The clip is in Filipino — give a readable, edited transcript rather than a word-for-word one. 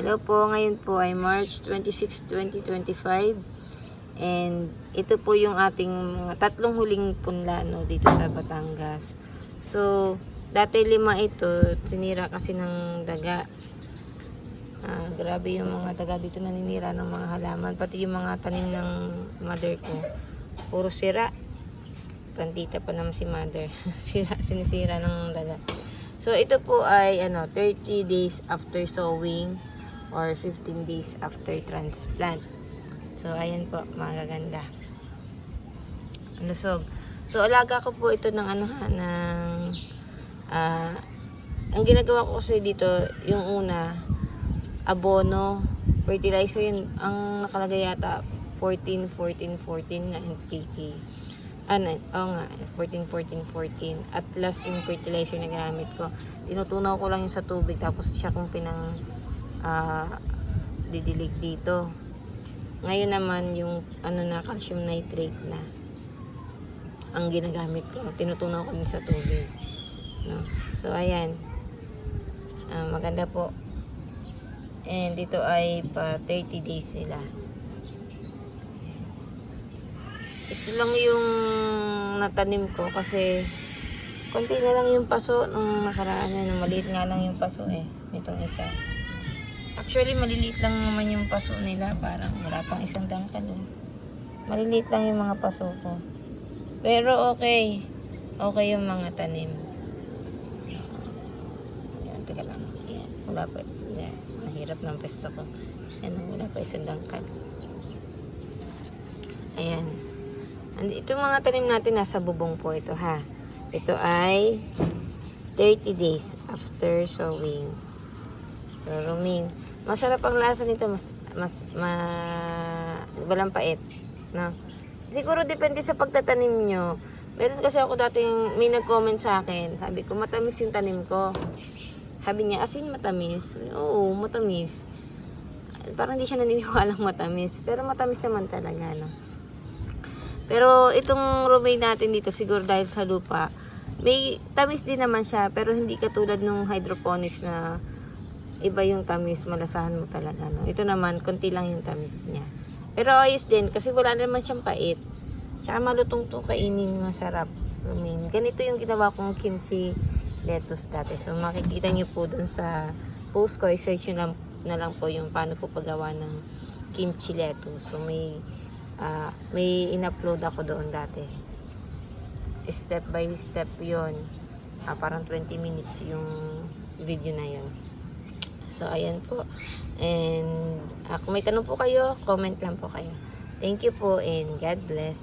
Hello po, ngayon po ay March 26, 2025 and ito po yung ating mga tatlong huling punla dito sa Batangas. So, dati 5 ito, sinira kasi ng daga. Grabe yung mga daga dito naninira ng mga halaman, pati yung mga tanim ng mother ko. Puro sira. Plantita pa naman si mother. Sinisira ng daga. So, ito po ay 30 days after sowing or 15 days after transplant. So, ayan po, magaganda. Lusog. So, alaga ko po ito ng ang ginagawa ko kasi dito, yung una, abono, fertilizer yun, ang nakalagay yata, 14 na NPK. Oo nga, 14. At last yung fertilizer na ginamit ko. Tinutunaw ko lang yung sa tubig, tapos siya kung didilig dito. Ngayon naman yung calcium nitrate na ang ginagamit ko. Tinutunaw ko din sa tubig. No? So, ayan. Maganda po. And dito ay pa 30 days sila. Ito lang yung natanim ko kasi konti na lang yung paso nung nakaraan na. Maliit nga lang yung paso nitong isa. Actually, maliliit lang naman yung paso nila. Parang wala pang isang dangkal. Maliliit lang yung mga paso ko. Pero okay. Okay yung mga tanim. Yan, teka lang. Yan, wala pa. Yan, mahirap ng pesto ko. Yan, wala pa isang dangkal. Ayan. Itong mga tanim natin nasa bubong po ito ha. Ito ay 30 days after sowing. So, rumin. Masarap ang lasa nito. Walang pait. No? Siguro depende sa pagtatanim nyo. Meron kasi ako dating may nag-comment sa akin. Sabi ko, matamis yung tanim ko. Sabi niya, asin matamis. Oo, matamis. Parang hindi siya naniniwalang matamis. Pero matamis naman talaga, no? Pero itong romaine natin dito, siguro dahil sa lupa, may tamis din naman siya, pero hindi katulad nung hydroponics na iba yung tamis, malasahan mo talaga. No? Ito naman, konti lang yung tamis niya. Pero ayos din, kasi wala naman siyang pait. Tsaka malutong to kainin, masarap. Romaine. Ganito yung ginawa kong kimchi lettuce dati. So makikita nyo po dun sa post ko, i-search nyo na lang po yung paano po paggawa ng kimchi lettuce. So may in-upload ako doon dati. Step by step yon. Parang 20 minutes yung video na yon. So ayan po. And kung may tanong po kayo, comment lang po kayo. Thank you po and God bless.